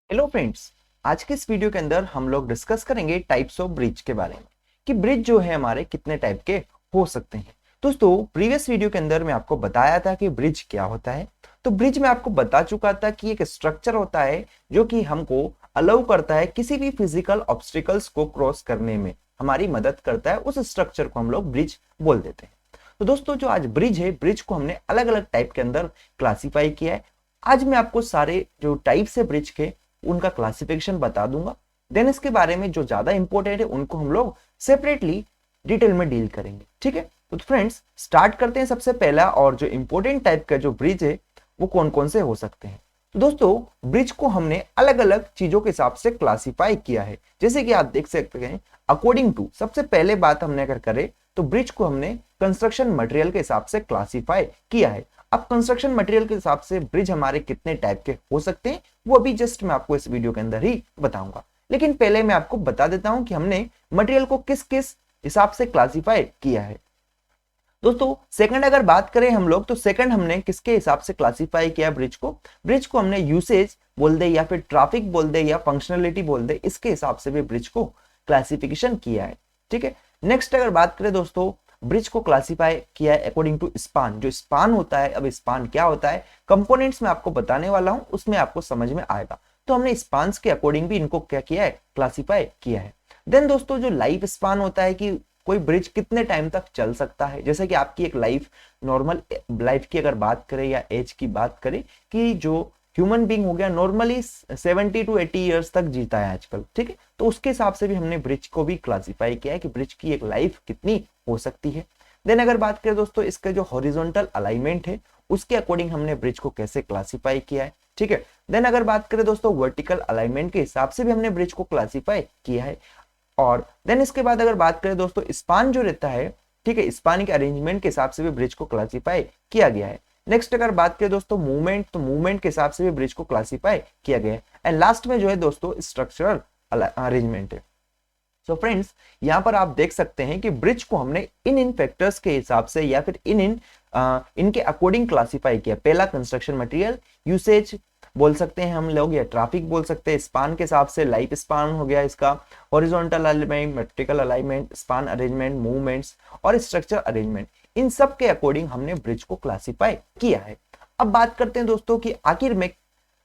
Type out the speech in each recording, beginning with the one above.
Hello friends. आज के इस वीडियो के अंदर हम लोग डिस्कस करेंगे टाइप्स ऑफ ब्रिज के बारे में कि ब्रिज जो है हमारे कितने टाइप के हो सकते हैं। दोस्तों प्रीवियस वीडियो के अंदर मैं आपको बताया था कि ब्रिज क्या होता है। तो ब्रिज में आपको बता चुका था कि एक स्ट्रक्चर होता है जो कि हमको अलाउ करता है किसी भी फिजिकल ऑब्स्टिकल्स को क्रॉस करने में हमारी मदद करता है। उस स्ट्रक्चर को हम लोग ब्रिज बोल देते हैं। तो दोस्तों जो आज ब्रिज है, ब्रिज को हमने अलग अलग टाइप के अंदर क्लासीफाई किया है। आज मैं आपको सारे जो टाइप्स है ब्रिज के उनका क्लासिफिकेशन बता दूंगा। देन इसके बारे में जो ज्यादा इंपॉर्टेंट है उनको हम लोग सेपरेटली डिटेल में डील करेंगे। ठीक है, तो फ्रेंड्स स्टार्ट करते हैं। सबसे पहला और जो इंपॉर्टेंट टाइप का जो ब्रिज है वो कौन कौन से हो सकते हैं। तो दोस्तों ब्रिज को हमने अलग अलग चीजों के हिसाब से क्लासिफाई किया है, जैसे कि आप देख सकते हैं अकॉर्डिंग टू। सबसे पहले बात हमने अगर करें तो ब्रिज को हमने कंस्ट्रक्शन मटेरियल के हिसाब से क्लासिफाई किया है। अब कंस्ट्रक्शन मटेरियल के हिसाब से ब्रिज हमारे कितने टाइप के हो सकते हैं वो अभी जस्ट मैं आपको इस वीडियो के अंदर ही बताऊंगा। लेकिन पहले मैं आपको बता देता हूं कि हमने मटेरियल को किस किस हिसाब से क्लासिफाई किया है। दोस्तों सेकंड अगर बात करें हम लोग तो सेकंड हमने किसके हिसाब से क्लासिफाई किया ब्रिज को। ब्रिज को हमने यूसेज बोल दे या फिर ट्रैफिक बोल दे या फंक्शनलिटी बोल दे, इसके हिसाब से भी ब्रिज को क्लासिफिकेशन किया है। ठीक है, नेक्स्ट अगर बात करें दोस्तों ब्रिज को क्लासिफाई किया है अकॉर्डिंग टू स्पान। जो स्पान होता है, अब स्पान क्या होता है कंपोनेंट्स में आपको बताने वाला हूं, उसमें आपको समझ में आएगा। तो हमने स्पान्स के अकॉर्डिंग भी इनको क्या किया है, क्लासिफाई किया है। देन दोस्तों जो लाइफ स्पान होता है कि कोई ब्रिज कितने टाइम तक चल सकता है, जैसे कि आपकी एक लाइफ नॉर्मल लाइफ की अगर बात करें या एज की बात करें कि जो ह्यूमन बींग हो गया नॉर्मली 70 to 80 ईयर्स तक जीता है आजकल। ठीक है, तो उसके हिसाब से भी हमने ब्रिज को भी क्लासिफाई किया है कि ब्रिज की एक लाइफ कितनी हो सकती है। देन अगर बात करें दोस्तों इसका जो हॉरिजॉन्टल अलाइनमेंट है उसके अकॉर्डिंग हमने ब्रिज को कैसे क्लासिफाई किया है। ठीक है, देन अगर बात करें दोस्तों वर्टिकल अलाइनमेंट के हिसाब से भी हमने ब्रिज को क्लासिफाई किया है। और देन इसके बाद अगर बात करें दोस्तों स्पान जो रहता है, ठीक है, स्पान के अरेंजमेंट के हिसाब से भी ब्रिज को क्लासिफाई किया गया है। नेक्स्ट अगर बात करें दोस्तों मूवमेंट, तो मूवमेंट के हिसाब से भी ब्रिज को क्लासिफाई किया गया है। एंड लास्ट में जो है दोस्तों स्ट्रक्चरल अरेंजमेंट है। सो फ्रेंड्स यहाँ पर आप देख सकते हैं कि ब्रिज को हमने इन फैक्टर्स के हिसाब से या फिर इनके अकॉर्डिंग क्लासिफाई किया। पहला कंस्ट्रक्शन मटेरियल, यूसेज बोल सकते हैं हम लोग या ट्रैफिक बोल सकते हैं। स्पान के हिसाब से लाइफ स्पान हो गया इसका, horizontal alignment, vertical alignment, span arrangement, movements और स्ट्रक्चर अरेंजमेंट, इन सब के अकॉर्डिंग हमने ब्रिज को क्लासिफाई किया है। अब बात करते हैं दोस्तों कि आखिर में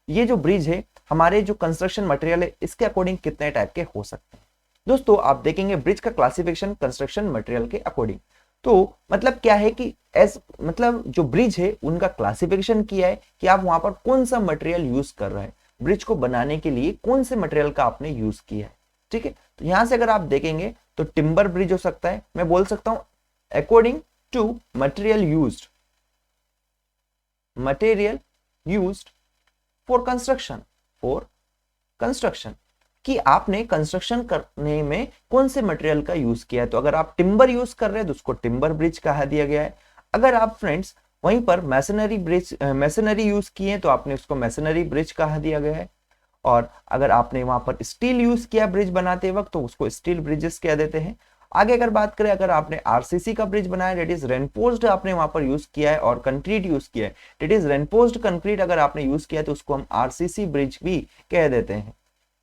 ये जो ब्रिज है हमारे जो कंस्ट्रक्शन मटेरियल है इसके अकॉर्डिंग कितने टाइप के हो सकते हैं। दोस्तों आप देखेंगे ब्रिज का क्लासिफिकेशन कंस्ट्रक्शन मटेरियल के अकॉर्डिंग। तो मतलब क्या है कि एस मतलब जो ब्रिज है उनका क्लासिफिकेशन किया है कि आप वहां पर कौन सा मटेरियल यूज कर रहे हैं, ब्रिज को बनाने के लिए कौन से मटेरियल का आपने यूज किया है। ठीक है, तो यहां से अगर आप देखेंगे तो टिम्बर ब्रिज हो सकता है। मैं बोल सकता हूं according to material used for construction कि आपने कंस्ट्रक्शन करने में कौन से मटेरियल का यूज किया है। तो अगर आप टिम्बर यूज कर रहे हैं तो उसको टिम्बर ब्रिज कहा दिया गया है। अगर आप फ्रेंड्स वहीं पर मैसनरी यूज किए तो आपने उसको मैसनरी ब्रिज कहा दिया गया है। और अगर आपने वहां पर स्टील यूज किया ब्रिज बनाते वक्त तो उसको स्टील ब्रिजेस कह देते हैं। आगे अगर बात करें, अगर आपने आरसीसी का ब्रिज बनाया डेट इज रेनफोर्स्ड आपने वहां पर यूज किया है और कंक्रीट यूज किया है डेट इज रेनफोर्स्ड कंक्रीट अगर आपने यूज किया है तो उसको हम आरसीसी ब्रिज भी कह देते हैं।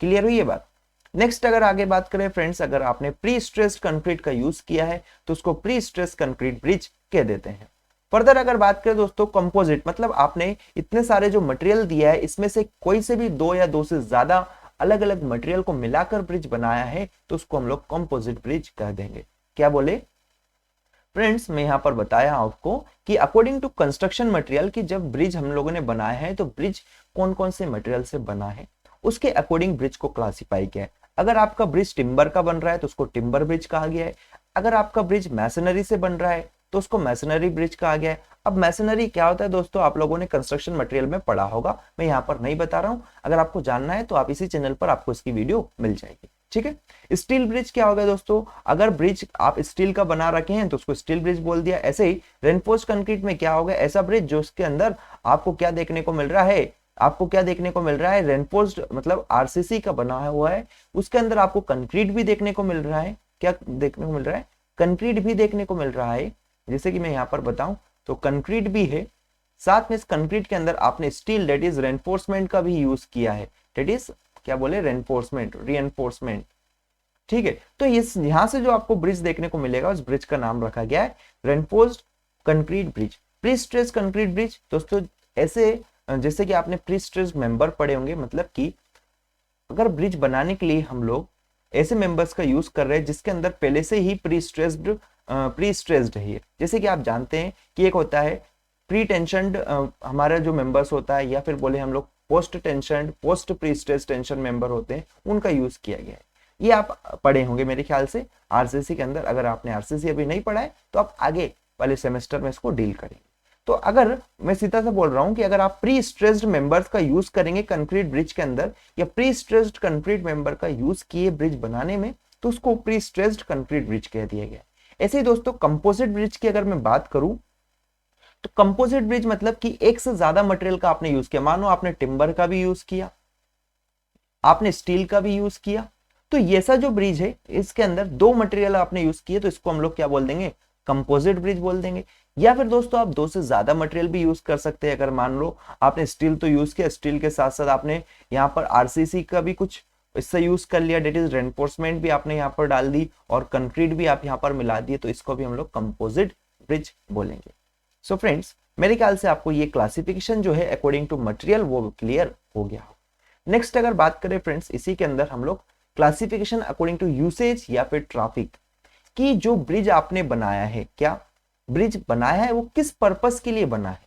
क्लियर हुई ये बात। नेक्स्ट अगर आगे बात करें फ्रेंड्स, अगर आपने प्री स्ट्रेस्ड कंक्रीट का यूज किया है तो उसको प्री स्ट्रेस्ड कंक्रीट ब्रिज कह देते हैं। फर्दर अगर बात करें दोस्तों कंपोजिट, मतलब आपने इतने सारे जो मटेरियल दिया है इसमें से कोई से भी दो या दो से ज्यादा अलग अलग मटेरियल को मिलाकर ब्रिज बनाया है तो उसको हम लोग कंपोजिट ब्रिज कह देंगे। क्या बोले फ्रेंड्स, मैं यहाँ पर बताया आपको कि अकॉर्डिंग टू कंस्ट्रक्शन मटेरियल की जब ब्रिज हम लोगों ने बनाया है तो ब्रिज कौन कौन से मटेरियल से बना है उसके अकॉर्डिंग ब्रिज को क्लासिफाई किया है। अगर आपका ब्रिज टिम्बर का बन रहा है तो उसको टिम्बर ब्रिज कहा गया है। अगर आपका ब्रिज मैसनरी से बन रहा है तो उसको मैसनरी ब्रिज कहा गया है। अब मैसनरी क्या होता है दोस्तों, आप लोगों ने कंस्ट्रक्शन मटेरियल में पढ़ा होगा, मैं यहाँ पर नहीं बता रहा हूँ। अगर आपको जानना है तो आप इसी चैनल पर आपको इसकी वीडियो मिल जाएगी। ठीक है, स्टील ब्रिज क्या होगा दोस्तों, अगर ब्रिज आप स्टील का बना रखे हैं तो उसको स्टील ब्रिज बोल दिया। ऐसे ही रेनफोर्स्ड कंक्रीट में क्या होगा, ऐसा ब्रिज जो उसके अंदर आपको क्या देखने को मिल रहा है, रेनफोर्स्ड मतलब आरसीसी का बना हुआ है, उसके अंदर आपको कंक्रीट भी देखने को मिल रहा है। क्या देखने को मिल रहा है, कंक्रीट भी देखने को मिल रहा है। जैसे कि मैं यहाँ पर बताऊं तो कंक्रीट भी है, साथ में इस कंक्रीट के अंदर आपने स्टील डेट इज रेनफोर्समेंट का भी यूज किया है, डेट इज क्या बोले, रीएनफोर्समेंट। ठीक है, तो इस यहां से जो आपको ब्रिज देखने को मिलेगा उस ब्रिज का नाम रखा गया है reinforced concrete bridge, pre stressed concrete bridge. दोस्तों ऐसे जैसे कि आपने प्री स्ट्रेस्ड मेंबर पढ़े होंगे, मतलब कि अगर ब्रिज बनाने के लिए हम लोग ऐसे मेंबर्स का यूज कर रहे हैं जिसके अंदर पहले से ही प्री स्ट्रेस्ड है। जैसे कि आप जानते हैं कि एक होता है प्री टेंशनड हमारा जो मेंबर्स होता है, या फिर बोले हम लोग post tensioned post pre stressed tension member होते हैं, उनका यूज किया गया है। ये आप पढ़े होंगे मेरे ख्याल से आरसीसी के अंदर। अगर आपने आरसीसी अभी नहीं पढ़ा है तो आप आगे वाले सेमेस्टर में इसको डील करेंगे। तो अगर मैं सीधा सा बोल रहा हूं कि अगर आप प्री स्ट्रेस्ड मेंबर्स का यूज करेंगे कंक्रीट ब्रिज के अंदर, या प्री स्ट्रेस्ड कंक्रीट मेंबर का यूज किए ब्रिज बनाने में, तो उसको प्री स्ट्रेस्ड कंक्रीट ब्रिज कह दिया गया। ऐसे ही दोस्तों कंपोजिट ब्रिज की अगर मैं बात करूं तो कंपोजिट ब्रिज मतलब कि एक से ज्यादा मटेरियल का आपने यूज किया। मानो आपने टिम्बर का भी यूज किया, आपने स्टील का भी यूज किया, तो ये सा जो ब्रिज है इसके अंदर दो मटेरियल आपने यूज किए, तो इसको हम लोग क्या बोल देंगे, कंपोजिट ब्रिज बोल देंगे। या फिर दोस्तों आप दो से ज्यादा मटेरियल भी यूज कर सकते हैं। अगर मान लो आपने स्टील तो यूज किया, स्टील के साथ साथ आपने यहाँ पर आरसीसी का भी कुछ इससे यूज कर लिया, डेट इज रेनफोर्समेंट भी आपने यहाँ पर डाल दी और कंक्रीट भी आप यहाँ पर मिला दिए, तो इसको भी हम लोग कंपोजिट ब्रिज बोलेंगे। सो फ्रेंड्स, मेरे ख्याल से आपको ये क्लासिफिकेशन जो है अकॉर्डिंग टू मटेरियल वो क्लियर हो गया। नेक्स्ट अगर बात करें फ्रेंड्स, इसी के अंदर हम लोग क्लासिफिकेशन अकॉर्डिंग टू यूसेज या फिर ट्रैफिक की, जो ब्रिज आपने बनाया है, क्या ब्रिज बनाया है वो किस पर्पस के लिए बना है।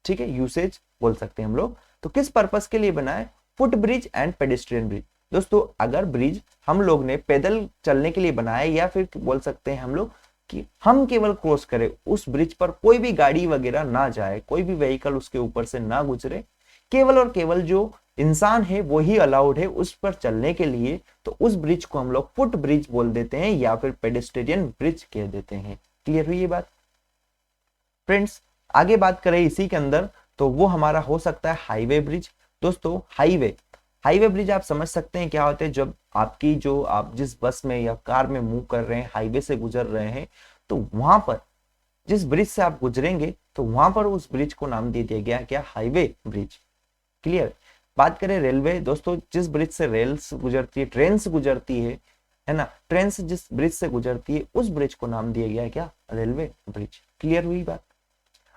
ठीक है, यूसेज बोल सकते हैं हम लोग। तो किस पर्पस के लिए बना है, foot bridge and pedestrian bridge. दोस्तों अगर ब्रिज हम लोग ने पैदल चलने के लिए बनाया, या फिर बोल सकते हैं हम लोग कि हम केवल क्रॉस करें, उस ब्रिज पर कोई भी गाड़ी वगैरह ना जाए, कोई भी व्हीकल उसके ऊपर से ना गुजरे, केवल और केवल जो इंसान है वो ही अलाउड है उस पर चलने के लिए, तो उस ब्रिज को हम लोग फुट ब्रिज बोल देते हैं या फिर पेडेस्ट्रियन ब्रिज कह देते हैं। क्लियर हुई ये बात फ्रेंड्स? आगे बात करें इसी के अंदर, तो वो हमारा हो सकता है हाईवे ब्रिज। दोस्तों हाईवे ब्रिज आप समझ सकते हैं क्या होते हैं, जब आपकी जो आप जिस बस में या कार में मूव कर रहे हैं, हाईवे से गुजर रहे हैं, तो वहां पर जिस ब्रिज से आप गुजरेंगे तो वहां पर उस ब्रिज को नाम दे दिया गया क्या, हाईवे ब्रिज। क्लियर? बात करें रेलवे, दोस्तों जिस ब्रिज से रेल्स गुजरती है, ट्रेन से गुजरती है ना, ट्रेन से जिस ब्रिज से गुजरती है उस ब्रिज को नाम दिया गया है क्या, रेलवे ब्रिज। क्लियर हुई बात?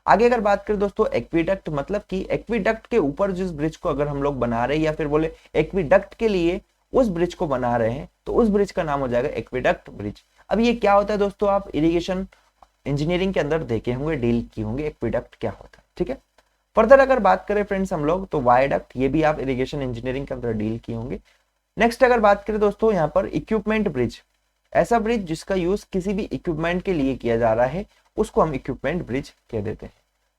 आगे अगर बात करें दोस्तों एक्विडक्ट, मतलब कि एक्विडक्ट के ऊपर जिस ब्रिज को अगर हम लोग बना रहे हैं, या फिर बोले एक्विडक्ट के लिए उस ब्रिज को बना रहे हैं, तो उस ब्रिज का नाम हो जाएगा एक्विडक्ट ब्रिज। अब ये क्या होता है दोस्तों, आप इरिगेशन इंजीनियरिंग के अंदर देखे होंगे, डील की होंगे एक्विडक्ट क्या होता है। ठीक है, फर्दर अगर बात करें फ्रेंड्स हम लोग, तो वायडक्ट, ये भी आप इरिगेशन इंजीनियरिंग के अंदर डील किए होंगे। नेक्स्ट अगर बात करें दोस्तों यहाँ पर इक्विपमेंट ब्रिज, ऐसा ब्रिज जिसका यूज किसी भी इक्विपमेंट के लिए किया जा रहा है, उसको हम इक्विपमेंट ब्रिज कह देते हैं।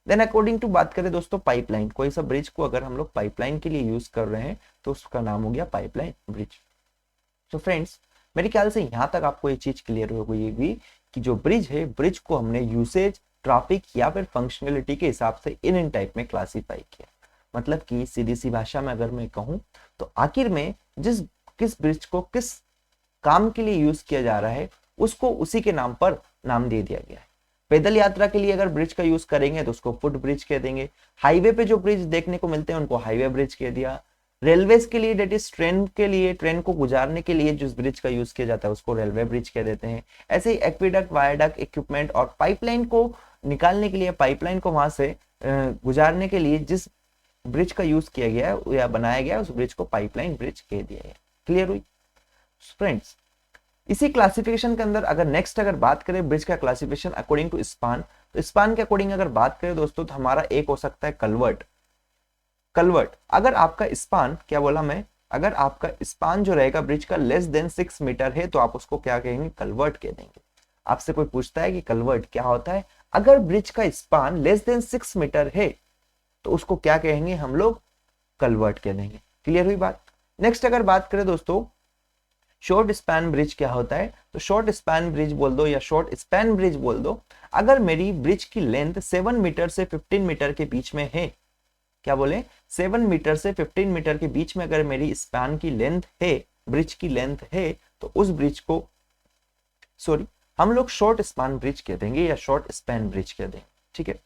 देन अकॉर्डिंग टू बात करें दोस्तों पाइपलाइन, कोई सा ब्रिज को अगर हम लोग पाइपलाइन के लिए यूज कर रहे हैं तो उसका नाम हो गया पाइपलाइन ब्रिज। तो फ्रेंड्स मेरे ख्याल से यहाँ तक आपको ये चीज क्लियर हो गई कि जो ब्रिज है, ब्रिज को हमने यूसेज, ट्रैफिक या फिर फंक्शनलिटी के हिसाब से इन टाइप में क्लासीफाई किया। मतलब कि सीधी सी भाषा में अगर मैं कहूँ तो आखिर में किस ब्रिज को किस काम के लिए यूज किया जा रहा है, उसको उसी के नाम पर नाम दे दिया गया है। पैदल यात्रा के लिए अगर ब्रिज का यूज करेंगे तो उसको फुट ब्रिज कह देंगे। हाईवे पे जो ब्रिज देखने को मिलते हैं उनको हाईवे ब्रिज कह दिया। रेलवेज के लिए, डेट इज ट्रेन के लिए, ट्रेन को गुजारने के लिए जिस ब्रिज का यूज किया जाता है उसको रेलवे ब्रिज कह देते हैं। ऐसे ही एक्विडक्ट, वायडक्ट, इक्विपमेंट और पाइपलाइन को निकालने के लिए, पाइपलाइन को वहां से गुजारने के लिए जिस ब्रिज का यूज किया गया है या बनाया गया उस ब्रिज को पाइपलाइन ब्रिज कह दिया गया। क्लियर हुई फ्रेंड्स? इसी क्लासिफिकेशन के अंदर अगर नेक्स्ट अगर बात करें ब्रिज का क्लासिफिकेशन अकॉर्डिंग टू स्पान, तो स्पान के अकॉर्डिंग अगर बात करें दोस्तों तो हमारा एक हो सकता है कलवर्ट। अगर आपका स्पान, क्या बोला मैं, अगर आपका स्पान जो रहेगा ब्रिज का लेस देन 6 मीटर है तो आप उसको क्या कहेंगे, कलवर्ट कह देंगे। आपसे कोई पूछता है कि कलवर्ट क्या होता है, अगर ब्रिज का स्पान लेस देन 6 मीटर है तो उसको क्या कहेंगे हम लोग, कलवर्ट कह देंगे। क्लियर हुई बात? नेक्स्ट अगर बात करें दोस्तों शॉर्ट स्पैन ब्रिज क्या होता है, तो शॉर्ट स्पैन ब्रिज बोल दो या शॉर्ट स्पैन ब्रिज बोल दो, अगर मेरी ब्रिज की लेंथ 7 मीटर से 15 मीटर के बीच में है, क्या बोले, 7 मीटर से 15 मीटर के बीच में अगर मेरी स्पैन की लेंथ है, ब्रिज की लेंथ है, तो उस ब्रिज को हम लोग शॉर्ट स्पैन ब्रिज कह देंगे या शॉर्ट स्पैन ब्रिज कह देंगे। ठीक है,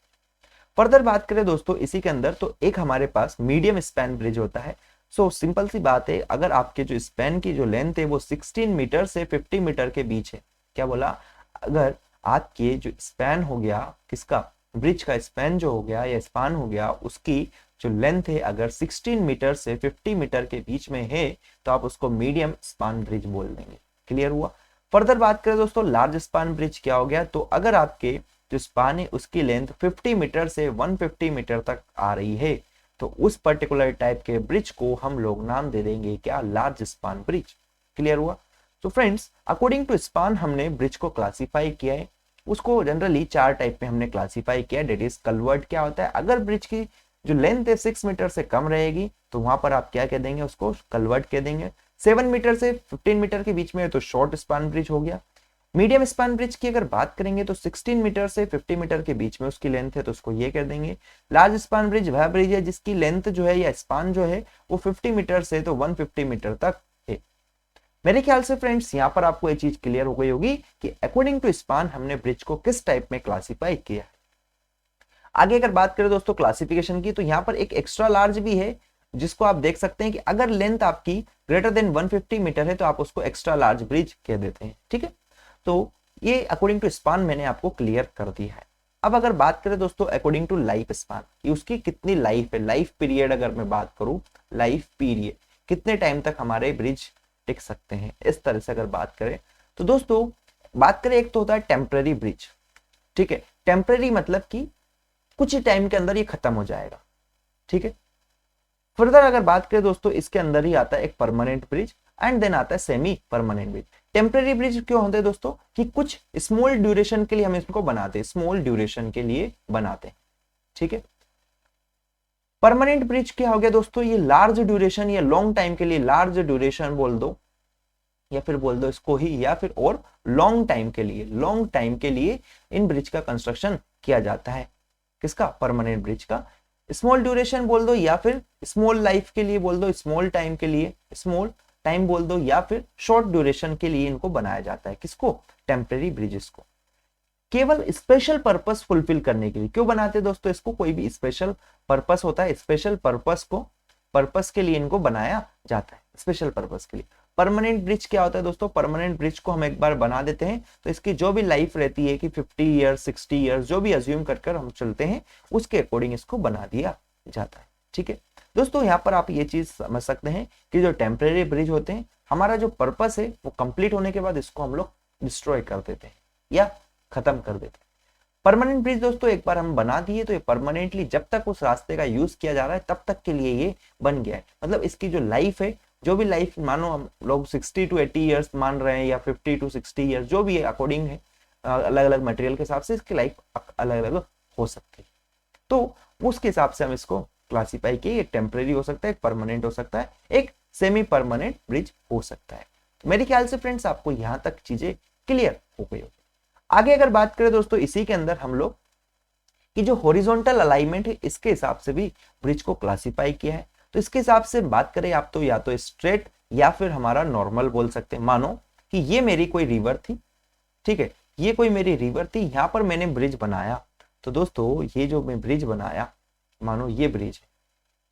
फर्दर बात करें दोस्तों इसी के अंदर, तो एक हमारे पास मीडियम स्पैन ब्रिज होता है। सो सिंपल सी बात है, अगर आपके जो स्पैन की जो लेंथ है वो 16 मीटर से 50 मीटर के बीच है, क्या बोला, अगर आपके जो स्पैन हो गया किसका, ब्रिज का स्पैन जो हो गया या स्पान हो गया, उसकी जो लेंथ है अगर 16 मीटर से 50 मीटर के बीच में है तो आप उसको मीडियम स्पान ब्रिज बोल देंगे। क्लियर हुआ। फर्दर बात करें दोस्तों लार्ज स्पान ब्रिज क्या हो गया, तो अगर आपके जो स्पान है उसकी लेंथ 50 मीटर से 150 मीटर तक आ रही है तो उस पर्टिकुलर टाइप के ब्रिज को हम लोग नाम दे देंगे क्या, लार्ज स्पान ब्रिज। क्लियर हुआ। तो फ्रेंड्स अकॉर्डिंग टू स्पान हमने ब्रिज को क्लासिफाई किया है, उसको जनरली 4 टाइप में हमने क्लासिफाई किया है। डेट इज कलवर्ट क्या होता है, अगर ब्रिज की जो लेंथ है 6 मीटर से कम रहेगी तो वहां पर आप क्या कह देंगे, उसको कलवर्ट कह देंगे। 7 मीटर से 15 मीटर के बीच में है तो शॉर्ट स्पान ब्रिज हो गया। मीडियम स्पान ब्रिज की अगर बात करेंगे तो 16 मीटर से 50 मीटर के बीच में उसकी लेंथ है तो उसको ये कह देंगे। लार्ज स्पान ब्रिज वह ब्रिज है जिसकी लेंथ जो है या स्पान जो है वो 50 मीटर से तो 150 मीटर तक है। मेरे ख्याल से फ्रेंड्स यहाँ पर आपको ये चीज क्लियर हो गई होगी कि अकॉर्डिंग टू स्पान हमने ब्रिज को किस टाइप में क्लासिफाई किया है। आगे अगर बात करें दोस्तों क्लासिफिकेशन की, तो यहाँ पर एक एक्स्ट्रा लार्ज भी है जिसको आप देख सकते हैं कि अगर लेंथ आपकी ग्रेटर देन 150 मीटर है तो आप उसको एक्स्ट्रा लार्ज ब्रिज कह देते हैं। ठीक है, तो ये अकॉर्डिंग टू स्पान मैंने आपको क्लियर कर दिया है। अब अगर बात करें दोस्तों अकॉर्डिंग टू लाइफ स्पान कि उसकी कितनी लाइफ है, लाइफ पीरियड अगर मैं बात करूं, लाइफ पीरियड कितने टाइम तक हमारे ब्रिज टिक सकते हैं, इस तरह से अगर बात करें तो दोस्तों बात करें एक तो होता है टेम्पररी ब्रिज। ठीक है, टेम्पररी मतलब कि कुछ ही टाइम के अंदर ये खत्म हो जाएगा। ठीक है, फर्दर अगर बात करें दोस्तों इसके अंदर ही आता है एक परमानेंट ब्रिज एंड देन आता है semi permanent bridge. Temporary bridge क्यों होते हैं दोस्तों, कि कुछ स्मॉल ड्यूरेशन के लिए हम इसको बनाते हैं, स्मॉल ड्यूरेशन के लिए बनाते हैं। ठीक है, परमानेंट ब्रिज क्या हो गया दोस्तों, ये लार्ज ड्यूरेशन या लॉन्ग टाइम के लिए, लार्ज ड्यूरेशन बोल दो या फिर बोल दो इसको ही, या फिर और लॉन्ग टाइम के लिए, लॉन्ग टाइम के लिए इन ब्रिज का कंस्ट्रक्शन किया जाता है। किसका, परमानेंट ब्रिज का। स्मॉल ड्यूरेशन बोल दो या फिर स्मॉल लाइफ के लिए बोल दो, स्मॉल टाइम के लिए स्मॉल टाइम बोल दो, या फिर शॉर्ट ड्यूरेशन के लिए इनको बनाया जाता है। किसको, टेम्परेरी ब्रिजेस को। केवल स्पेशल पर्पस फुलफिल करने के लिए क्यों बनाते हैं दोस्तों इसको, कोई भी स्पेशल पर्पस होता है, स्पेशल पर्पस के लिए इनको बनाया जाता है, स्पेशल पर्पस के लिए। परमानेंट ब्रिज क्या होता है दोस्तों, परमानेंट ब्रिज को हम एक बार बना देते हैं तो इसकी जो भी लाइफ रहती है कि 50 ईयर्स 60 ईयर्स जो भी अज्यूम कर हम चलते हैं उसके अकॉर्डिंग इसको बना दिया जाता है। ठीक है दोस्तों, यहाँ पर आप ये चीज समझ सकते हैं कि जो टेम्परेरी ब्रिज होते हैं हमारा जो पर्पस है वो कंप्लीट होने के बाद इसको हम लोग डिस्ट्रॉय कर देते हैं या खत्म कर देते हैं। परमानेंट ब्रिज दोस्तों एक बार हम बना दिए तो ये परमानेंटली जब तक उस रास्ते का यूज किया जा रहा है तब तक के लिए ये बन गया है। मतलब इसकी जो लाइफ है, जो भी लाइफ मानो हम लोग 60 to 80 ईयर्स मान रहे हैं या 50 to 60 ईयर्स जो भी है अकॉर्डिंग है, अलग अलग मटेरियल के हिसाब से इसकी लाइफ अलग अलग हो सकती है। तो उसके हिसाब से हम इसको क्लासीफाई किए, एक टेम्परेरी हो सकता है, एक परमानेंट हो सकता है, एक सेमी परमानेंट ब्रिज हो सकता है। तो मेरे ख्याल से फ्रेंड्स आपको यहाँ तक चीजें क्लियर हो गई होगी। आगे अगर बात करें दोस्तों इसी के अंदर हम लोग कि जो हॉरिजॉन्टल अलाइनमेंट है इसके हिसाब से भी ब्रिज को क्लासिफाई किया है। तो इसके हिसाब से बात करें आप तो या तो स्ट्रेट या फिर हमारा नॉर्मल बोल सकते हैं। मानो कि ये मेरी कोई रिवर थी, ठीक है, ये कोई मेरी रिवर थी, यहाँ पर मैंने ब्रिज बनाया। तो दोस्तों ये जो मैं ब्रिज बनाया, मानो ये ब्रिज है,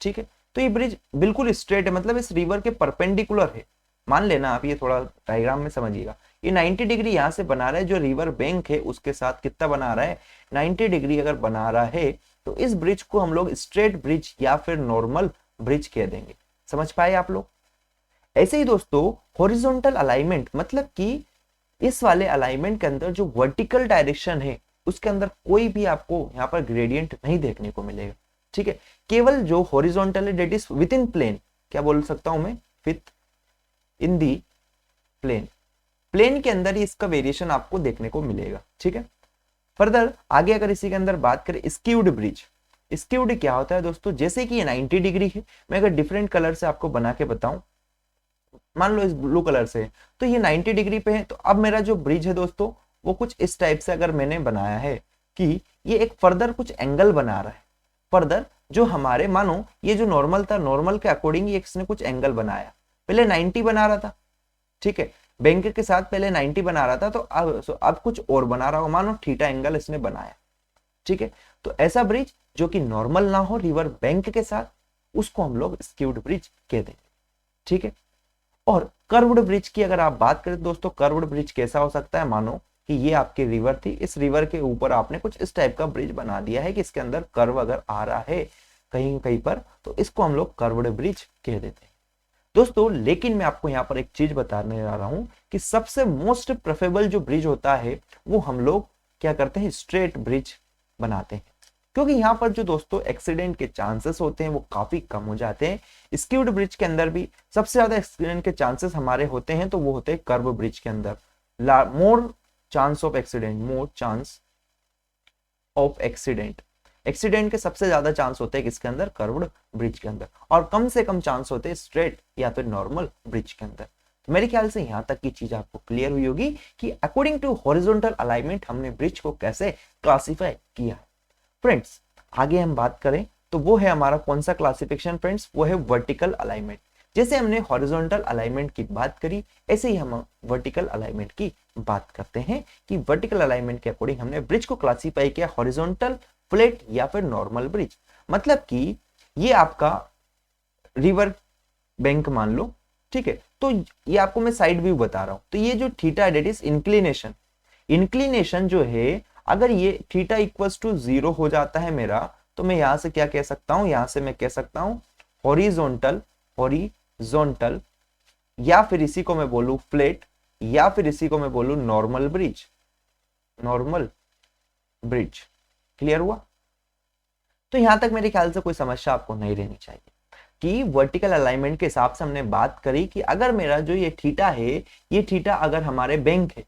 ठीक है, तो ये ब्रिज बिल्कुल स्ट्रेट है, मतलब इस रिवर के परपेंडिकुलर है। मान लेना आप, ये थोड़ा डायग्राम में समझिएगा, ये 90 डिग्री यहाँ से बना रहा है, जो रिवर बैंक है उसके साथ कितना बना रहा है, 90 डिग्री अगर बना रहा है तो इस ब्रिज को हम लोग स्ट्रेट ब्रिज या फिर नॉर्मल ब्रिज कह देंगे। समझ पाए आप लोग। ऐसे ही दोस्तों हॉरिजॉन्टल अलाइनमेंट मतलब कि इस वाले अलाइनमेंट के अंदर जो वर्टिकल डायरेक्शन है उसके अंदर कोई भी आपको यहाँ पर ग्रेडियंट नहीं देखने को मिलेगा, ठीक है, केवल जो हॉरिजॉन्टल है that is within plane, क्या बोल सकता हूं मैं, within the plane, plane के अंदर ही इसका वेरिएशन आपको देखने को मिलेगा। ठीक है, फर्दर आगे अगर इसी के अंदर बात करें स्क्यूड ब्रिज, स्क्यूड क्या होता है दोस्तों, जैसे कि ये 90 डिग्री है, मैं अगर डिफरेंट कलर से आपको बना के बताऊं, मान लो इस ब्लू कलर से तो ये 90 डिग्री पे है, तो अब मेरा जो ब्रिज है दोस्तों वो कुछ इस टाइप से अगर मैंने बनाया है कि ये एक फर्दर कुछ एंगल बना रहा है, फर्दर जो हमारे मानो ये जो नॉर्मल था, नॉर्मल के अकॉर्डिंग इसने कुछ एंगल बनाया, पहले 90 बना रहा था, ठीक है, बैंक के साथ पहले 90 बना रहा था, तो अब कुछ और बना रहा हो, मानो थीटा एंगल इसने बनाया। ठीक है, तो ऐसा ब्रिज जो कि नॉर्मल ना हो रिवर बैंक के साथ, उसको हम लोग स्क्यूड ब्रिज कह देंगे। ठीक है, और कर्व्ड ब्रिज की अगर आप बात करें दोस्तों, कर्व्ड ब्रिज कैसा हो सकता है, मानो कि ये आपकी रिवर थी, इस रिवर के ऊपर आपने कुछ इस टाइप का ब्रिज बना दिया है कि इसके अंदर कर्व अगर आ रहा है कहीं कहीं पर, तो इसको हम लोग कर्व्ड ब्रिज कह देते हैं दोस्तों। लेकिन मैं आपको यहाँ पर एक चीज बताने जा रहा हूं कि सबसे मोस्ट प्रेफरेबल जो ब्रिज होता है वो हम लोग क्या करते हैं, स्ट्रेट ब्रिज बनाते हैं, क्योंकि यहाँ पर जो दोस्तों एक्सीडेंट के चांसेस होते हैं वो काफी कम हो जाते हैं। स्क्यूड ब्रिज के अंदर भी सबसे ज्यादा एक्सीडेंट के चांसेस हमारे होते हैं, तो वो होते हैं कर्व ब्रिज के अंदर। More chance of accident, more chance of accident, accident के सबसे ज्यादा चांस होते हैं किसके अंदर, कर्व्ड ब्रिज के अंदर, और कम से कम चांस होते हैं स्ट्रेट या फिर नॉर्मल ब्रिज के अंदर। तो मेरे ख्याल से यहां तक की चीज आपको क्लियर हुई होगी कि अकॉर्डिंग टू हॉरिजॉन्टल अलाइनमेंट हमने ब्रिज को कैसे क्लासिफाई किया। फ्रेंड्स आगे हम बात करें तो वो है हमारा कौन सा क्लासिफिकेशन फ्रेंड्स, वो है वर्टिकल अलाइनमेंट। जैसे हमने हॉरिजॉन्टल अलाइनमेंट की बात करी, ऐसे ही हम वर्टिकल अलाइनमेंट की बात करते हैं कि वर्टिकल अलाइनमेंट के अकॉर्डिंग हमने ब्रिज को क्लासिफाई किया हॉरिजॉन्टल, फ्लैट या फिर नॉर्मल ब्रिज। मतलब कि ये आपका रिवर बैंक मान लो, ठीक है, तो ये आपको मैं साइड व्यू बता रहा हूं, तो ये जो theta that is inclination, inclination जो है अगर ये थीटा इक्वल्स टू 0 हो जाता है मेरा, तो मैं यहां से क्या कह सकता हूं, यहां से मैं कह सकता हूं हॉरिजॉन्टल, हॉरिजॉन्टल, या फिर इसी को मैं बोलूं फ्लैट, या फिर इसी को मैं बोलूं normal bridge, normal bridge. Clear हुआ? तो यहां तक मेरे ख्याल से कोई समस्या आपको नहीं रहनी चाहिए कि वर्टिकल अलाइनमेंट के हिसाब से हमने बात करी कि अगर मेरा जो ये थीटा है, ये थीटा अगर हमारे बैंक है,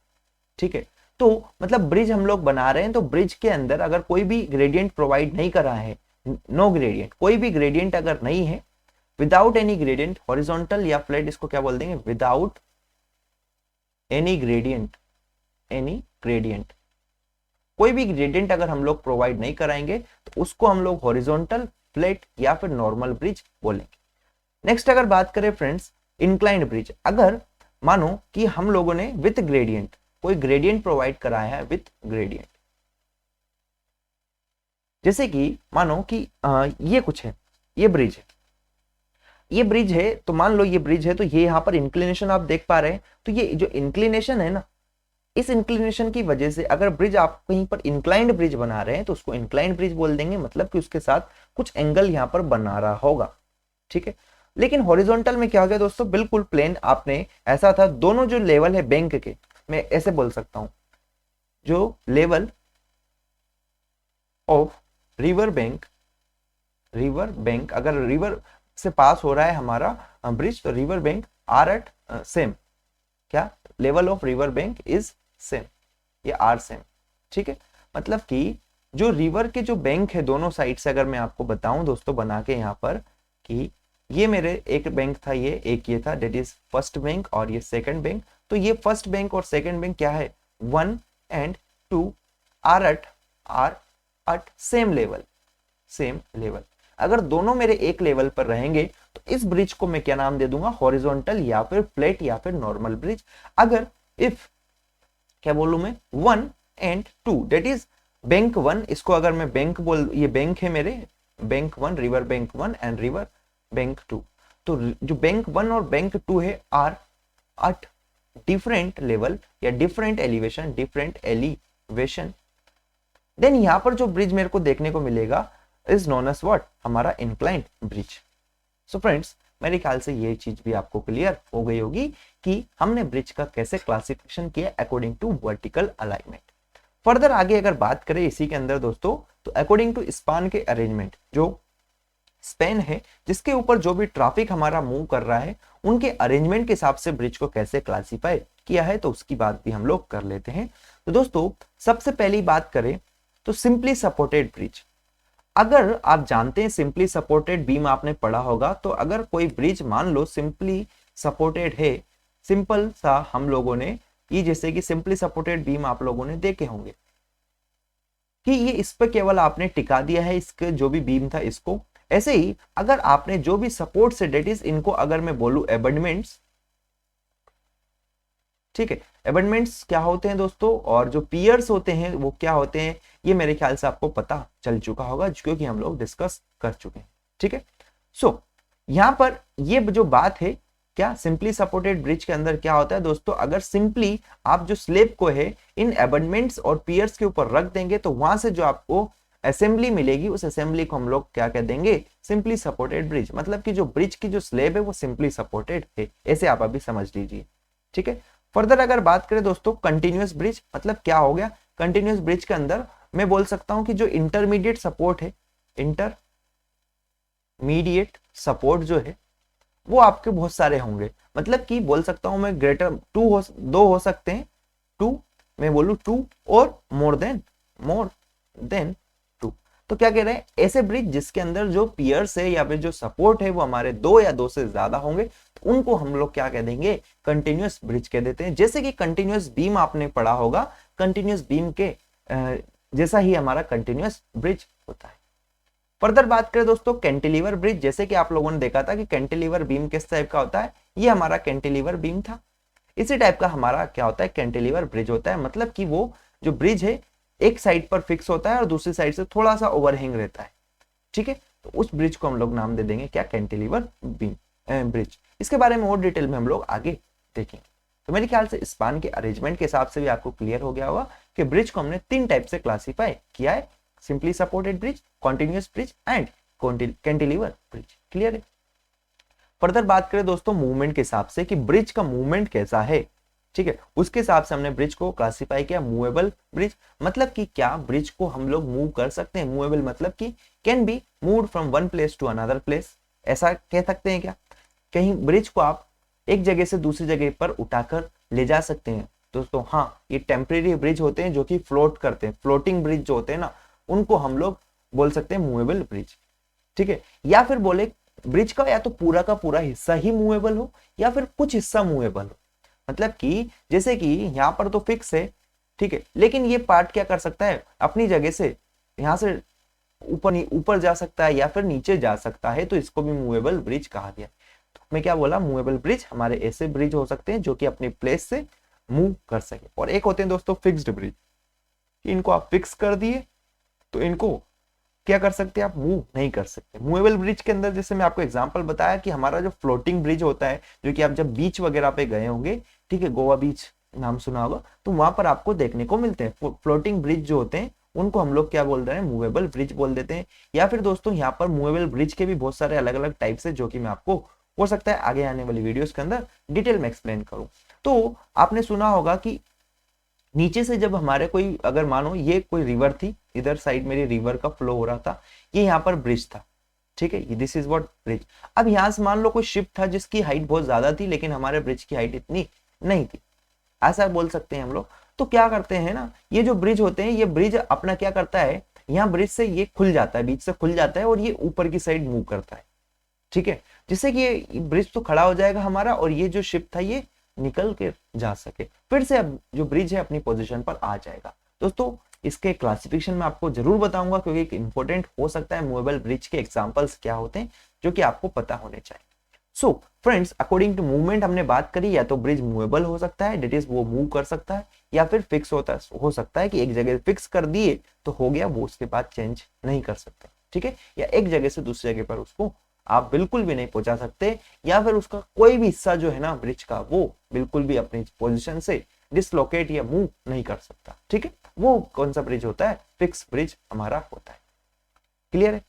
ठीक है, तो मतलब ब्रिज हम लोग बना रहे हैं, तो ब्रिज के अंदर अगर कोई भी ग्रेडियंट प्रोवाइड नहीं कर रहा है, नो ग्रेडियंट, कोई भी ग्रेडियंट अगर नहीं है, विदाउट एनी ग्रेडियंट, हॉरिजॉन्टल या फ्लैट इसको क्या बोल देंगे, without any gradient, any gradient, कोई भी ग्रेडियंट अगर हम लोग प्रोवाइड नहीं कराएंगे तो उसको हम लोग हॉरिजॉन्टल, फ्लैट या फिर नॉर्मल ब्रिज बोलेंगे। नेक्स्ट अगर बात करें फ्रेंड्स इंक्लाइंड ब्रिज, अगर मानो कि हम लोगों ने विथ ग्रेडियंट, कोई ग्रेडियंट प्रोवाइड कराया है विथ ग्रेडियंट, जैसे कि मानो कि ये कुछ है, ये ब्रिज है, ये ब्रिज है, तो मान लो ये ब्रिज है, तो ये यहाँ पर इंक्लिनेशन आप देख पा रहे हैं, तो ये जो इंक्लिनेशन है ना, इस इंक्लिनेशन की वजह से अगर ब्रिज आप कहीं पर इंक्लाइंड ब्रिज बना रहे हैं तो उसको इंक्लाइंड ब्रिज बोल देंगे, मतलब कि उसके साथ कुछ एंगल यहाँ पर बना रहा होगा, ठीक है। लेकिन हॉरिजॉन्टल में क्या हो गया दोस्तों, बिल्कुल प्लेन, आपने ऐसा था दोनों जो लेवल है बैंक के, मैं ऐसे बोल सकता हूं, जो level of river bank, river bank अगर रिवर से पास हो रहा है हमारा ब्रिज, तो river bank are at same, क्या level of river bank is same, ये आर सेम, ठीक है। मतलब कि जो रिवर के जो बैंक है दोनों साइड से, अगर मैं आपको बताऊं दोस्तों बना के यहाँ पर कि ये मेरे एक बैंक था, ये एक ये था, डेट इज फर्स्ट बैंक और ये सेकंड बैंक, तो ये फर्स्ट बैंक और सेकंड बैंक क्या है, 1 and 2 are at same level, same level. अगर दोनों मेरे एक लेवल पर रहेंगे तो इस ब्रिज को मैं क्या नाम दे दूंगा, हॉरिजॉन्टल या फिर फ्लैट या फिर नॉर्मल ब्रिज। अगर इफ क्या बोलूं मैं 1 and 2 डेट इज बैंक 1, इसको अगर मैं बैंक बोल, ये बैंक है मेरे, bank 1, river bank 1 and river bank 2, तो जो बैंक 1 और बैंक 2 है आर एट डिफरेंट लेवल या different elevation, different elevation, then यहां पर जो ब्रिज मेरे को देखने को मिलेगा इज नोन एज व्हाट, हमारा इंक्लाइंड ब्रिज। सो फ्रेंड्स मेरे ख्याल से ये चीज भी आपको क्लियर हो गई होगी कि हमने ब्रिज का कैसे क्लासिफिकेशन किया according to vertical alignment. Further आगे अगर बात करें इसी के अंदर दोस्तों, तो अकॉर्डिंग टू स्पान के अरेंजमेंट, जो स्पेन है जिसके ऊपर जो भी ट्रैफिक हमारा मूव कर रहा है, उनके अरेंजमेंट के हिसाब से ब्रिज को कैसे क्लासिफाई किया है, तो उसकी बात भी हम लोग कर लेते हैं। तो दोस्तों सबसे पहली बात करें तो सिंपली सपोर्टेड ब्रिज, अगर आप जानते हैं सिंपली सपोर्टेड बीम आपने पढ़ा होगा, तो अगर कोई ब्रिज मान लो सिंपली सपोर्टेड है, सिंपल सा हम लोगों ने ये जैसे कि सिंपली सपोर्टेड बीम आप लोगों ने देखे होंगे कि ये इस पर केवल आपने टिका दिया है, इसके जो भी बीम था इसको। ऐसे ही अगर आपने जो भी सपोर्ट से डेट इज इनको अगर मैं बोलूं एबंडमेंट्स, ठीक है, एबंडमेंट्स क्या होते हैं दोस्तों, और जो पियर्स होते हैं वो क्या होते हैं, ये मेरे ख्याल से आपको पता चल चुका होगा क्योंकि हम लोग डिस्कस कर चुके हैं, ठीक है। सो यहाँ पर ये जो बात है, क्या सिंपली सपोर्टेड ब्रिज के अंदर क्या होता है दोस्तों, अगर सिंपली आप जो स्लेब को है इन एबंडमेंट्स और पियर्स के ऊपर रख देंगे तो वहां से जो आपको असेंबली मिलेगी उस असेंबली को हम लोग क्या कह देंगे, सिंपली सपोर्टेड ब्रिज। मतलब कि जो ब्रिज की जो स्लेब है वो सिंपली सपोर्टेड है, ऐसे आप अभी समझ लीजिए। ठीक है, फर्दर अगर बात करें दोस्तों कंटिन्यूअस ब्रिज, मतलब क्या हो गया, कंटिन्यूअस ब्रिज के अंदर मैं बोल सकता हूं कि जो इंटरमीडिएट सपोर्ट है, इंटरमीडिएट सपोर्ट जो है वो आपके बहुत सारे होंगे। मतलब कि बोल सकता हूं मैं ग्रेटर दो हो सकते हैं, टू, मैं बोलूं टू और मोर देन टू। तो क्या कह रहे हैं, ऐसे ब्रिज जिसके अंदर जो पियर्स है या फिर जो सपोर्ट है वो हमारे दो या दो से ज्यादा होंगे, तो उनको हम लोग क्या कह देंगे, कंटिन्यूअस ब्रिज कह देते हैं। जैसे कि कंटिन्यूअस बीम आपने पढ़ा होगा, कंटिन्यूअस बीम के जैसा ही हमारा कंटिन्यूअस ब्रिज होता है। फर्दर बात करें दोस्तों कैंटिलीवर ब्रिज, जैसे कि आप लोगों ने देखा था कि कैंटिलीवर बीम किस टाइप का होता है, ये हमारा कैंटिलीवर बीम था। इसी टाइप का हमारा क्या होता है, कैंटिलीवर ब्रिज होता है। मतलब कि वो जो ब्रिज है एक साइड पर फिक्स होता है और दूसरी साइड से थोड़ा सा ओवरहैंग रहता है। ठीक है, तो उस ब्रिज को हम लोग नाम दे देंगे क्या, कैंटिलीवर बीम ब्रिज। इसके बारे में और डिटेल में हम लोग आगे देखेंगे। तो मेरे ख्याल से स्पान के अरेंजमेंट के हिसाब से भी आपको क्लियर हो गया होगा कि ब्रिज को हमने तीन टाइप से क्लासिफाई किया है, simply supported bridge, continuous bridge and cantilever bridge. Clear है। फर्दर बात करें दोस्तों मूवमेंट के हिसाब से कि ब्रिज का मूवमेंट कैसा है, ठीक है, उसके हिसाब से हमने ब्रिज को क्लासिफाई किया मूवेबल ब्रिज। मतलब कि क्या ब्रिज को हम लोग मूव कर सकते हैं, मूवेबल मतलब कि can be moved from one place to another place, ऐसा कह सकते हैं क्या, कहीं ब्रिज को आप एक जगह से दूसरी जगह पर उठाकर ले जा सकते हैं दोस्तों। हाँ, ये टेम्परेरी ब्रिज होते हैं जो कि फ्लोट करते हैं, फ्लोटिंग ब्रिज जो होते हैं ना, उनको हम लोग बोल सकते हैं मूवेबल ब्रिज। ठीक है, या फिर बोले ब्रिज का या तो पूरा का पूरा हिस्सा ही मूवेबल हो या फिर कुछ हिस्सा मूवेबल हो। मतलब कि जैसे कि यहाँ पर तो फिक्स है, ठीक है, लेकिन ये पार्ट क्या कर सकता है, अपनी जगह से यहाँ से ऊपर जा सकता है या फिर नीचे जा सकता है, तो इसको भी मूवेबल ब्रिज कहा गया। तो मैं क्या बोला, मूवेबल ब्रिज हमारे ऐसे ब्रिज हो सकते हैं जो कि अपनी प्लेस से मूव कर सके। और एक होते हैं दोस्तों फिक्स्ड ब्रिज, इनको आप फिक्स कर दिए तो इनको क्या कर सकते हैं, आप मूव नहीं कर सकते। मूवेबल ब्रिज के अंदर जैसे मैं आपको एग्जांपल बताया कि हमारा जो फ्लोटिंग ब्रिज होता है, जो कि आप जब बीच वगैरह पे गए होंगे, ठीक है, गोवा बीच नाम सुना होगा, तो वहां पर आपको देखने को मिलते हैं फ्लोटिंग ब्रिज जो होते हैं, उनको हम लोग क्या बोल रहे हैं, मूवेबल ब्रिज बोल देते हैं। या फिर दोस्तों यहाँ पर मूवेबल ब्रिज के भी बहुत सारे अलग अलग टाइप्स है, जो कि मैं आपको हो सकता है आगे आने वाली वीडियोस के अंदर डिटेल में एक्सप्लेन करूं। तो आपने सुना होगा कि नीचे से जब हमारे कोई, अगर मानो ये कोई रिवर थी, इधर साइड मेरी रिवर का फ्लो हो रहा था, ये यहाँ पर ब्रिज था, ठीक है, दिस इज व्हाट ब्रिज। अब यहाँ से मान लो कोई शिप था जिसकी हाइट बहुत ज्यादा थी, लेकिन हमारे ब्रिज की हाइट इतनी नहीं थी, ऐसा बोल सकते हैं हम लोग। तो क्या करते हैं ना, ये जो ब्रिज होते हैं, ये ब्रिज अपना क्या करता है, यहाँ ब्रिज से ये खुल जाता है, बीच से खुल जाता है और ये ऊपर की साइड मूव करता है, ठीक है, जिससे कि ये ब्रिज तो खड़ा हो जाएगा हमारा और ये जो शिप था ये निकल के जा सके, फिर से अब जो ब्रिज है अपनी पोजीशन पर आ जाएगा। दोस्तों इसके क्लासिफिकेशन में आपको जरूर बताऊंगा, क्योंकि एक इंपॉर्टेंट हो सकता है मूवेबल ब्रिज के एग्जांपल्स क्या होते हैं, जो कि आपको पता होने चाहिए। So friends, according to movement हमने बात करी, या तो ब्रिज मूवेबल हो सकता है, डेट इज वो मूव कर सकता है, या फिर फिक्स हो सकता है कि एक जगह फिक्स कर दिए तो हो गया, वो उसके बाद चेंज नहीं कर सकते, ठीक है, या एक जगह से दूसरी जगह पर उसको आप बिल्कुल भी नहीं पहुंचा सकते, या फिर उसका कोई भी हिस्सा जो है ना ब्रिज का, वो बिल्कुल भी अपनी पोजीशन से डिसलोकेट या मूव नहीं कर सकता, ठीक है, वो कौन सा ब्रिज होता है, फिक्स ब्रिज हमारा होता है। क्लियर है।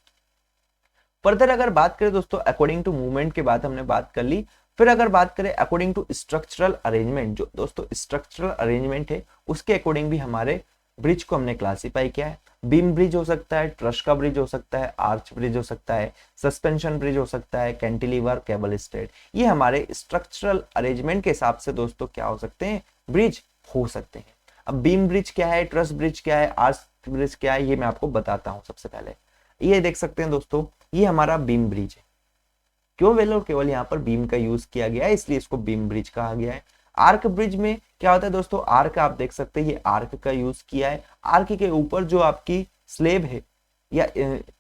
फर्दर अगर बात करें दोस्तों अकॉर्डिंग टू मूवमेंट के बाद हमने बात कर ली, फिर अगर बात करें अकॉर्डिंग टू स्ट्रक्चरल अरेंजमेंट, जो दोस्तों स्ट्रक्चरल अरेंजमेंट है उसके अकॉर्डिंग भी हमारे ब्रिज को हमने क्लासिफाई किया है। बीम ब्रिज हो सकता है, ट्रस का ब्रिज हो सकता है, आर्च ब्रिज हो सकता है, सस्पेंशन ब्रिज हो सकता है, कैंटिलीवर, केबल स्टेड, ये हमारे स्ट्रक्चरल अरेंजमेंट के हिसाब से दोस्तों क्या हो सकते हैं, ब्रिज हो सकते हैं। अब बीम ब्रिज क्या है, ट्रस ब्रिज क्या है, आर्च ब्रिज क्या है, ये मैं आपको बताता हूँ। सबसे पहले ये देख सकते हैं दोस्तों, ये हमारा बीम ब्रिज है, क्यों वेल और केवल यहाँ पर बीम का यूज किया गया है, इसलिए इसको बीम ब्रिज कहा गया है। आर्क ब्रिज में क्या होता है दोस्तों, आर्क आप देख सकते हैं, ये आर्क का यूज किया है, आर्क के ऊपर जो आपकी स्लेब है या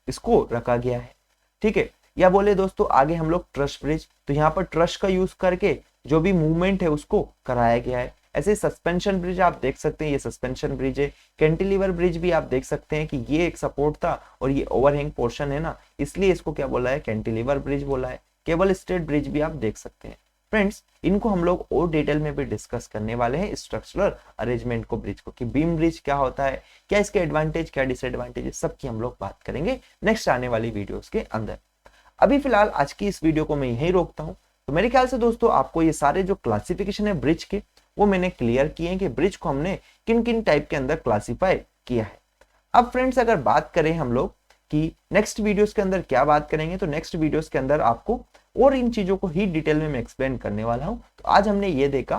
इसको रखा गया है, ठीक है। या बोले दोस्तों आगे हम लोग ट्रस ब्रिज, तो यहाँ पर ट्रस का यूज करके जो भी मूवमेंट है उसको कराया गया है। ऐसे सस्पेंशन ब्रिज आप देख सकते हैं, ये सस्पेंशन ब्रिज है। कैंटिलीवर ब्रिज भी आप देख सकते हैं कि ये एक सपोर्ट था और ये ओवरहैंग पोर्शन है ना, इसलिए इसको क्या बोला है, कैंटिलीवर ब्रिज बोला है। केबल स्ट्रेट ब्रिज भी आप देख सकते हैं। फ्रेंड्स, इनको हम लोग और डिटेल में भी डिस्कस करने वाले हैं, स्ट्रक्चरल अरेंजमेंट को, ब्रिज को, कि बीम ब्रिज क्या होता है, क्या इसके एडवांटेज क्या डिसएडवांटेज है, सबकी हम लोग बात करेंगे नेक्स्ट आने वाली वीडियोस के अंदर। अभी फिलहाल आज की इस वीडियो को मैं यहीं रोकता हूं। तो मेरे ख्याल से दोस्तों आपको ये सारे जो क्लासिफिकेशन है ब्रिज के, वो मैंने क्लियर किए हैं कि ब्रिज को हमने किन किन टाइप के अंदर क्लासिफाई किया है। अब फ्रेंड्स, अगर बात करें हम लोग कि नेक्स्ट वीडियोस के अंदर क्या बात करेंगे, तो नेक्स्ट वीडियोस के अंदर आपको और इन चीजों को ही डिटेल में मैं एक्सप्लेन करने वाला हूं। तो आज हमने ये देखा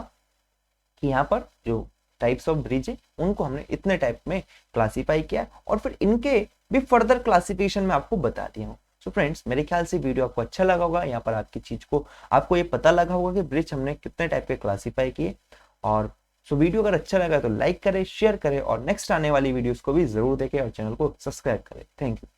कि यहाँ पर जो टाइप्स ऑफ ब्रिज है उनको हमने इतने टाइप में क्लासिफाई किया और फिर इनके भी फर्दर क्लासिफिकेशन में आपको बता दिया हूँ। सो फ्रेंड्स, मेरे ख्याल से वीडियो आपको अच्छा लगा होगा। यहाँ पर आपकी चीज को आपको ये पता लगा होगा कि ब्रिज हमने कितने टाइप के क्लासिफाई किए। और सो वीडियो अगर अच्छा लगा तो लाइक करें, शेयर करें और नेक्स्ट आने वाली वीडियोस को भी जरूर देखें और चैनल को सब्सक्राइब करें। Thank you.